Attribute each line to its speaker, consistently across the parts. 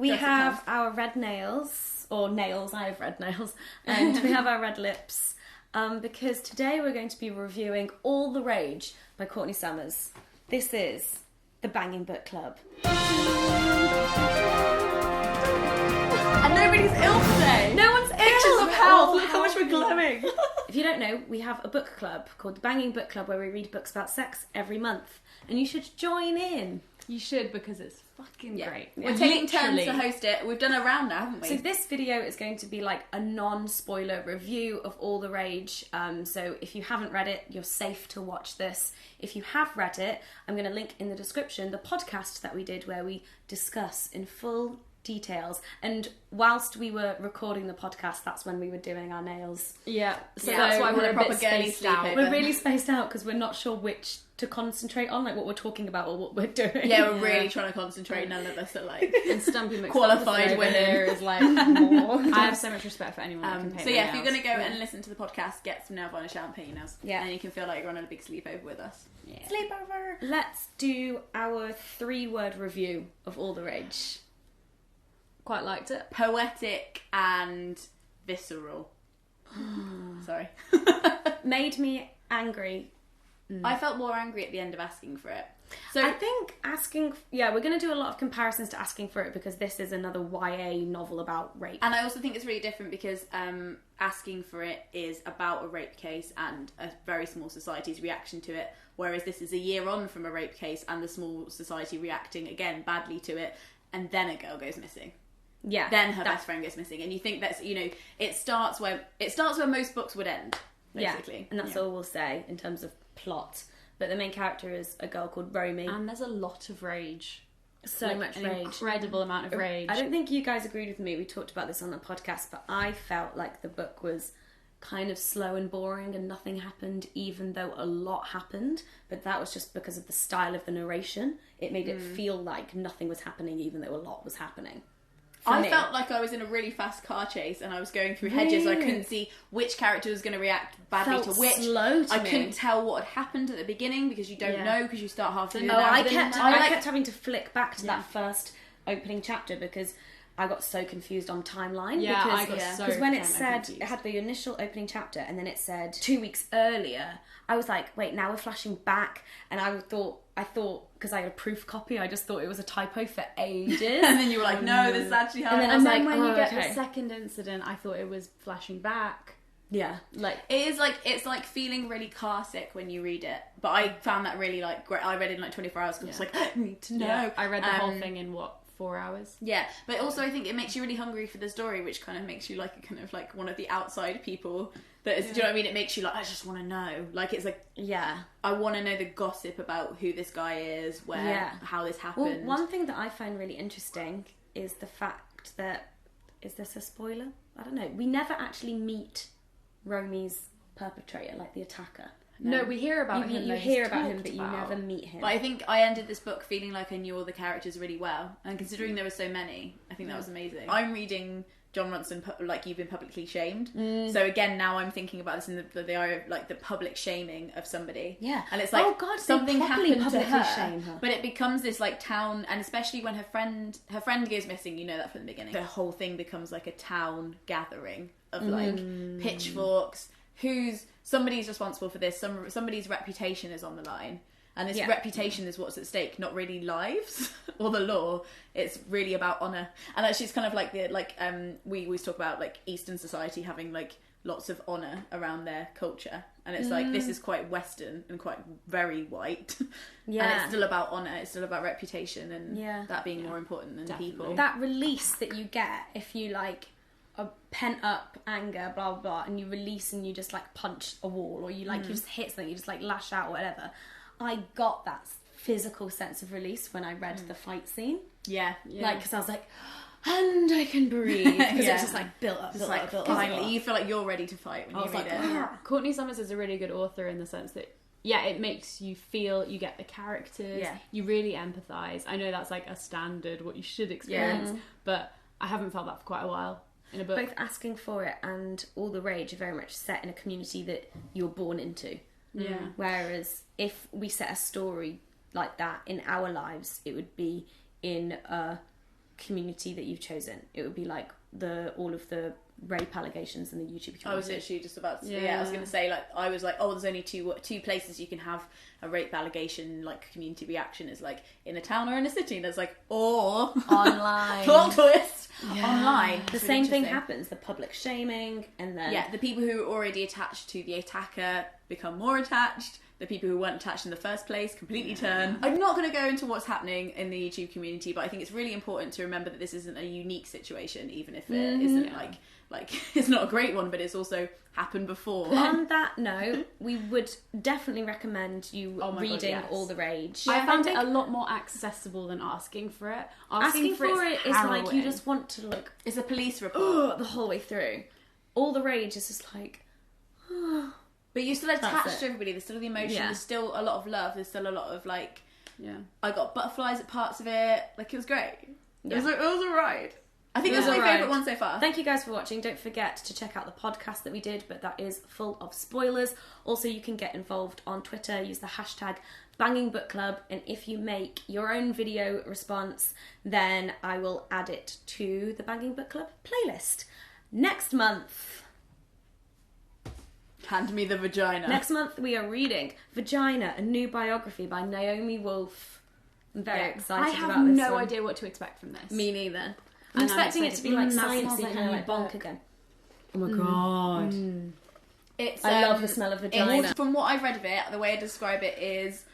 Speaker 1: We have our red nails, or nails, I have red nails, and we have our red lips, because today we're going to be reviewing All the Rage by Courtney Summers. This is the Banging Book Club.
Speaker 2: And nobody's ill today.
Speaker 1: No one's ill.
Speaker 2: Pictures of health. Look how much we're glowing.
Speaker 1: If you don't know, we have a book club called the Banging Book Club where we read books about sex every month. And you should join in.
Speaker 2: You should, because it's fucking great.
Speaker 1: Yeah.
Speaker 3: We're taking turns to host it. We've done a round now, haven't we?
Speaker 1: So this video is going to be like a non-spoiler review of All the Rage. So if you haven't read it, you're safe to watch this. If you have read it, I'm going to link in the description the podcast that we did where we discuss in full details. And whilst we were recording the podcast, that's when we were doing our nails.
Speaker 2: Yeah, so
Speaker 3: that's why we're
Speaker 2: a
Speaker 3: proper
Speaker 2: bit
Speaker 3: girly
Speaker 2: spaced out.
Speaker 3: sleepover.
Speaker 1: We're really spaced out because we're not sure which to concentrate on, like what we're talking about or what we're doing.
Speaker 3: Yeah, we're really trying to concentrate. None of us are like
Speaker 2: And Stumpy McStumpy
Speaker 3: qualified women.
Speaker 2: there is like more. I have so much respect for anyone that can paint
Speaker 3: So yeah, if
Speaker 2: my
Speaker 3: you're going to go
Speaker 2: nails.
Speaker 3: and listen to the podcast, get some nail varnish out and paint your nails.
Speaker 1: Yeah.
Speaker 3: And you can feel like you're on a big sleepover with us.
Speaker 2: Yeah.
Speaker 1: Sleepover. Let's do our 3-word review of All the Rage.
Speaker 2: Quite liked it.
Speaker 3: Poetic and visceral. Sorry.
Speaker 1: Made me angry.
Speaker 3: I felt more angry at the end of asking for it. So
Speaker 1: I think we're going to do a lot of comparisons to Asking for It because this is another YA novel about rape.
Speaker 3: And I also think it's really different because Asking for It is about a rape case and a very small society's reaction to it, whereas this is a year on from a rape case and the small society reacting again badly to it, and then a girl goes missing.
Speaker 1: Yeah.
Speaker 3: Then her best friend goes missing, and you think that's, you know, it starts where most books would end, basically.
Speaker 1: Yeah, and that's all we'll say in terms of plot. But the main character is a girl called Romy.
Speaker 2: And there's a lot of rage.
Speaker 1: So much
Speaker 2: an
Speaker 1: rage.
Speaker 2: Incredible amount of rage.
Speaker 1: I don't think you guys agreed with me. We talked about this on the podcast, but I felt like the book was kind of slow and boring and nothing happened, even though a lot happened. But that was just because of the style of the narration. It made it feel like nothing was happening, even though a lot was happening.
Speaker 3: I felt like I was in a really fast car chase and I was going through hedges. I couldn't see which character was going to react badly to which.
Speaker 1: Slow to
Speaker 3: I
Speaker 1: me.
Speaker 3: couldn't tell what had happened at the beginning because you don't know because you start half through.
Speaker 1: I kept having to flick back to that first opening chapter because I got so confused on timeline.
Speaker 2: Yeah,
Speaker 1: because,
Speaker 2: I got so
Speaker 1: because when it
Speaker 2: confused.
Speaker 1: said it had the initial opening chapter and then it said 2 weeks earlier, I was like, wait, now we're flashing back, and I thought because I had a proof copy, I just thought it was a typo for ages.
Speaker 3: And then you were like, no, this is actually how.
Speaker 2: And then when you get the second incident, I thought it was flashing back.
Speaker 1: Yeah,
Speaker 3: like it's like feeling really car sick when you read it. But I found that really like great. I read it in like 24 hours because I was like, I need to know.
Speaker 2: Yeah, I read the whole thing in 4 hours.
Speaker 3: Yeah, but also I think it makes you really hungry for the story, which kind of makes you like a kind of like one of the outside people. That is, do you know what I mean? It makes you like, I just want to know. Like it's like, I want to know the gossip about who this guy is, how this happened.
Speaker 1: Well, one thing that I find really interesting is the fact that, is this a spoiler? I don't know. We never actually meet Romy's perpetrator, like the attacker.
Speaker 2: No, we hear about him.
Speaker 1: You hear about him, but you never meet him.
Speaker 3: But I think I ended this book feeling like I knew all the characters really well, and considering there were so many, I think that was amazing. I'm reading John Ronson, like You've Been Publicly Shamed. So again, now I'm thinking about this in the eye of like the public shaming of somebody.
Speaker 1: Yeah,
Speaker 3: and it's like,
Speaker 1: oh God,
Speaker 3: something happened to her,
Speaker 1: shame her,
Speaker 3: but it becomes this like town, and especially when her friend goes missing, you know that from the beginning. The whole thing becomes like a town gathering of like pitchforks. Somebody's responsible for this. Somebody's reputation is on the line. And this reputation is what's at stake, not really lives or the law. It's really about honour. And actually, it's kind of like we always talk about like Eastern society having like lots of honour around their culture, and it's like this is quite Western and quite very white. Yeah, and it's still about honour. It's still about reputation, and that being more important than people.
Speaker 1: That release that you get if you like a pent up anger, blah blah blah, and you release and you just like punch a wall, or you like you just hit something, you just like lash out or whatever. I got that physical sense of release when I read the fight scene.
Speaker 3: Yeah.
Speaker 1: Like, because I was like, and I can breathe. Because it's just like built up,
Speaker 3: finally, you feel like you're ready to fight when you read it.
Speaker 2: Courtney Summers is a really good author in the sense that, it makes you feel, you get the characters, you really empathise. I know that's like a standard, what you should experience, but I haven't felt that for quite a while in a book.
Speaker 1: Both Asking for It and All the Rage are very much set in a community that you're born into.
Speaker 2: Yeah.
Speaker 1: Whereas if we set a story like that in our lives, it would be in a community that you've chosen. It would be like all of the rape allegations in the YouTube community.
Speaker 3: I was literally just about to I was going to say, like, I was like, oh, there's only two places you can have a rape allegation, like, community reaction is, like, in a town or in a city. And there's, like, or
Speaker 1: online.
Speaker 3: Plot twist. Online.
Speaker 1: The same thing happens, the public shaming, and then...
Speaker 3: Yeah, the people who are already attached to the attacker become more attached. The people who weren't attached in the first place completely turn. I'm not going to go into what's happening in the YouTube community, but I think it's really important to remember that this isn't a unique situation, even if it isn't like it's not a great one, but it's also happened before.
Speaker 1: On that note, we would definitely recommend you reading All the Rage.
Speaker 2: I found it a lot more accessible than asking for it. Asking for it is
Speaker 1: like you just want to look.
Speaker 3: It's a police report
Speaker 1: the whole way through. All the Rage is just like.
Speaker 3: But you're still attached to everybody. There's still the emotion. There's still a lot of love. There's still a lot of like.
Speaker 2: Yeah.
Speaker 3: I got butterflies at parts of it. Like, it was great. It was alright. I think it's my favourite one so far.
Speaker 1: Thank you guys for watching. Don't forget to check out the podcast that we did, but that is full of spoilers. Also, you can get involved on Twitter. Use the hashtag Banging Book Club, and if you make your own video response, then I will add it to the Banging Book Club playlist. Next month...
Speaker 3: Hand me the vagina.
Speaker 1: Next month we are reading Vagina, a new biography by Naomi Wolf. I'm very excited about this.
Speaker 2: I have no idea what to expect from this.
Speaker 1: Me neither. I'm expecting it to be like sciencey, kind of like bonk again. Oh my god.
Speaker 3: It's,
Speaker 1: I love the smell of vagina.
Speaker 3: From what I've read of it, the way I describe it is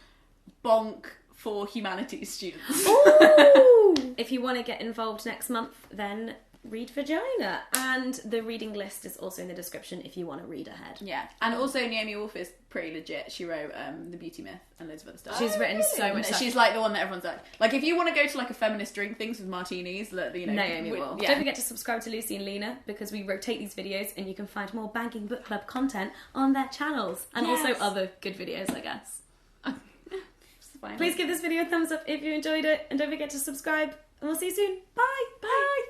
Speaker 3: bonk for humanities students.
Speaker 1: Ooh! If you want to get involved next month, then read Vagina. And the reading list is also in the description if you want to read ahead.
Speaker 3: Yeah. And also Naomi Wolf is pretty legit. She wrote The Beauty Myth and loads of other stuff.
Speaker 1: She's written so much stuff.
Speaker 3: She's like the one that everyone's like if you want to go to like a feminist drink things with martinis,
Speaker 1: Naomi Wolf. Don't forget to subscribe to Lucy and Leena, because we rotate these videos and you can find more Banging Book Club content on their channels. And also other good videos, I guess. Please give this video a thumbs up if you enjoyed it, and don't forget to subscribe, and we'll see you soon. Bye! Bye!